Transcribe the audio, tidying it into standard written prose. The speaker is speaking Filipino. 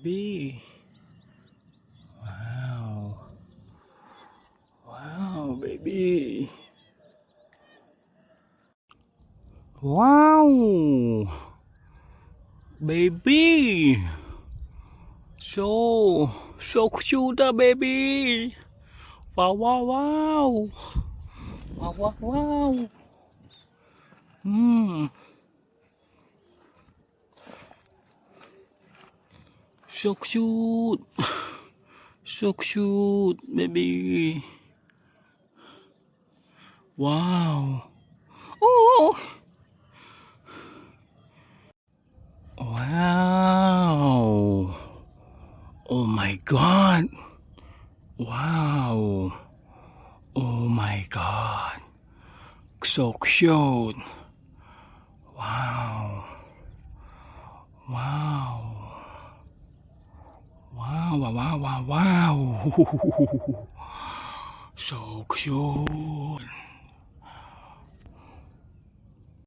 baby. Wow. Wow, baby. Wow. Baby. So cute, baby. Wow, wow, wow. Wow, wow, wow. Hmm. So cute. So cute, baby. Wow. Oh. Wow. Oh my God. Wow. Oh my God. So cute. Wow. Wow. Wow, wow, wow, wow, wow. So cute.